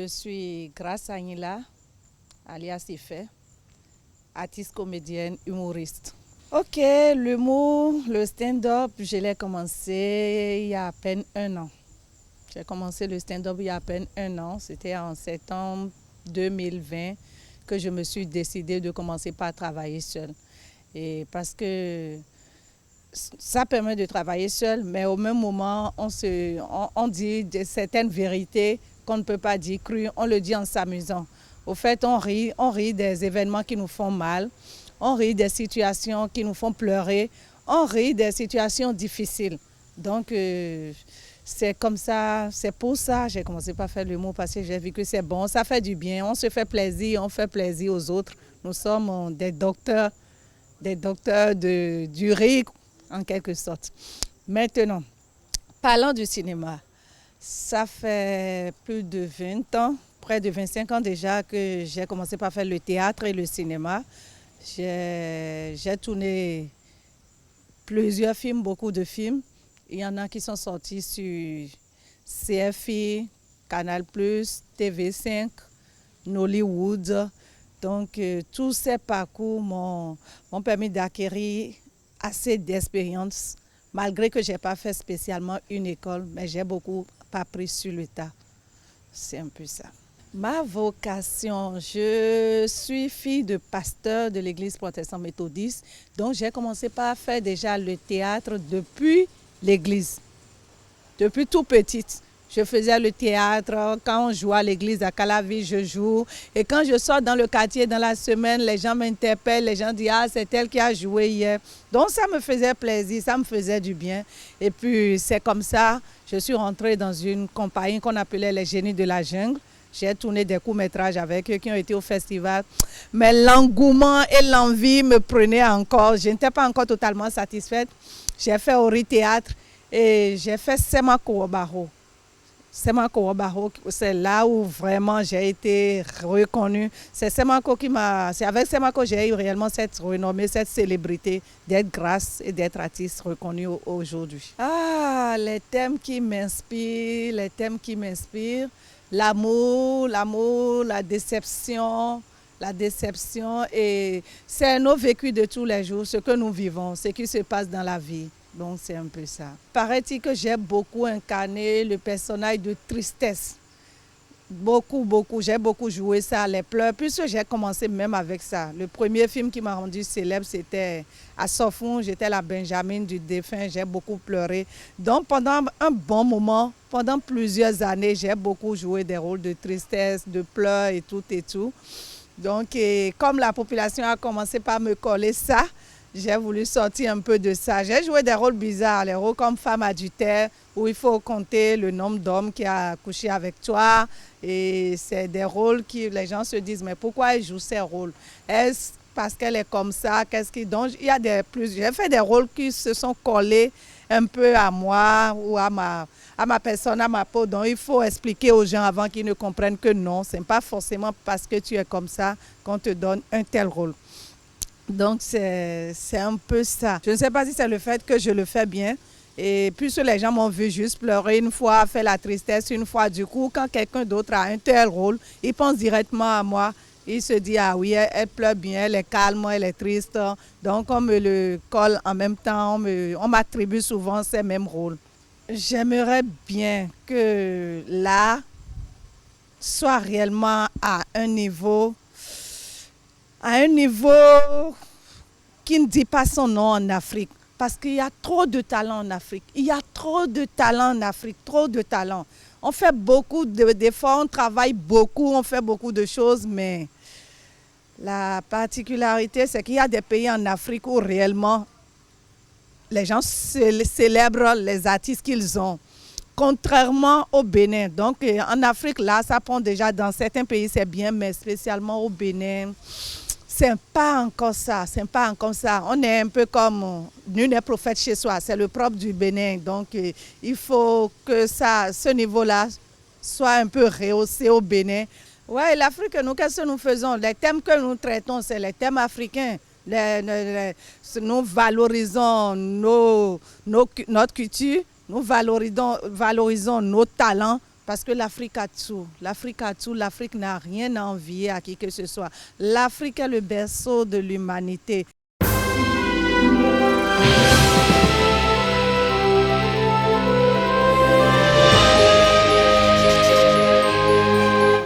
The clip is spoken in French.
Je suis Grace Agnila, alias Ife, artiste, comédienne, humoriste. Ok, l'humour, le stand-up, je l'ai commencé il y a à peine un an. J'ai commencé le stand-up il y a à peine un an. C'était en septembre 2020 que je me suis décidée de commencer par travailler seule. Et parce que ça permet de travailler seul, mais au même moment, on dit certaines vérités qu'on ne peut pas dire crues, on le dit en s'amusant. Au fait, on rit des événements qui nous font mal, on rit des situations qui nous font pleurer, on rit des situations difficiles. Donc, c'est comme ça, c'est pour ça que j'ai commencé par faire l'humour, parce que j'ai vu que c'est bon, ça fait du bien, on se fait plaisir, on fait plaisir aux autres. Nous sommes des docteurs du rire, en quelque sorte. Maintenant, parlons du cinéma. Ça fait plus de 20 ans, près de 25 ans déjà que j'ai commencé par faire le théâtre et le cinéma. J'ai tourné plusieurs films, beaucoup de films. Il y en a qui sont sortis sur CFI, Canal+, TV5, Nollywood. Donc, tous ces parcours m'ont permis d'acquérir assez d'expérience, malgré que je n'ai pas fait spécialement une école, mais j'ai beaucoup appris sur le tas. C'est un peu ça. Ma vocation, je suis fille de pasteur de l'église protestante méthodiste, donc j'ai commencé par faire déjà le théâtre depuis l'église, depuis tout petite. Je faisais le théâtre, quand on jouait à l'église à Calavi, je joue. Et quand je sors dans le quartier dans la semaine, les gens m'interpellent, les gens disent « Ah, c'est elle qui a joué hier ». Donc ça me faisait plaisir, ça me faisait du bien. Et puis c'est comme ça, je suis rentrée dans une compagnie qu'on appelait les Génies de la Jungle. J'ai tourné des courts-métrages avec eux qui ont été au festival. Mais l'engouement et l'envie me prenaient encore. Je n'étais pas encore totalement satisfaite. J'ai fait Ori Théâtre et j'ai fait Semako Obaro. Semako Obaro, c'est là où vraiment j'ai été reconnue. C'est avec Semako que j'ai eu réellement cette renommée, cette célébrité d'être grâce et d'être artiste reconnue aujourd'hui. Ah, les thèmes qui m'inspirent, l'amour, la déception, et c'est nos vécus de tous les jours, ce que nous vivons, ce qui se passe dans la vie. Donc c'est un peu ça. Paraît-il que j'ai beaucoup incarné le personnage de tristesse. Beaucoup. J'ai beaucoup joué ça, les pleurs, puisque j'ai commencé même avec ça. Le premier film qui m'a rendu célèbre, c'était à Sofon. J'étais la Benjamin du défunt, j'ai beaucoup pleuré. Donc pendant un bon moment, pendant plusieurs années, j'ai beaucoup joué des rôles de tristesse, de pleurs et tout. Donc comme la population a commencé par me coller ça, j'ai voulu sortir un peu de ça. J'ai joué des rôles bizarres, les rôles comme femme adultère, où il faut compter le nombre d'hommes qui a couché avec toi. Et c'est des rôles qui les gens se disent, mais pourquoi elle joue ces rôles? Est-ce parce qu'elle est comme ça? Donc, il y a j'ai fait des rôles qui se sont collés un peu à moi ou à ma personne, à ma peau. Donc, il faut expliquer aux gens avant qu'ils ne comprennent que non, ce n'est pas forcément parce que tu es comme ça qu'on te donne un tel rôle. Donc, c'est un peu ça. Je ne sais pas si c'est le fait que je le fais bien. Et puisque les gens m'ont vu juste pleurer une fois, faire la tristesse une fois, du coup, quand quelqu'un d'autre a un tel rôle, il pense directement à moi. Il se dit, ah oui, elle pleure bien, elle est calme, elle est triste. Donc, on me le colle en même temps, on m'attribue souvent ces mêmes rôles. J'aimerais bien que l'art soit réellement à un niveau qui ne dit pas son nom en Afrique. Parce qu'il y a trop de talent en Afrique. Trop de talent. On fait beaucoup d'efforts, on travaille beaucoup, on fait beaucoup de choses, mais la particularité, c'est qu'il y a des pays en Afrique où réellement les gens célèbrent les artistes qu'ils ont. Contrairement au Bénin. Donc en Afrique, là, ça prend déjà, dans certains pays, c'est bien, mais spécialement au Bénin, c'est pas encore ça. On est un peu comme nul n'est prophète chez soi. C'est le propre du Bénin. Donc, il faut que ce niveau-là soit un peu rehaussé au Bénin. Oui, l'Afrique, qu'est-ce que nous faisons? Les thèmes que nous traitons, c'est les thèmes africains. Nous valorisons notre culture, nous valorisons nos talents Parce que l'Afrique a tout. L'Afrique a tout. L'Afrique n'a rien à envier à qui que ce soit. L'Afrique est le berceau de l'humanité.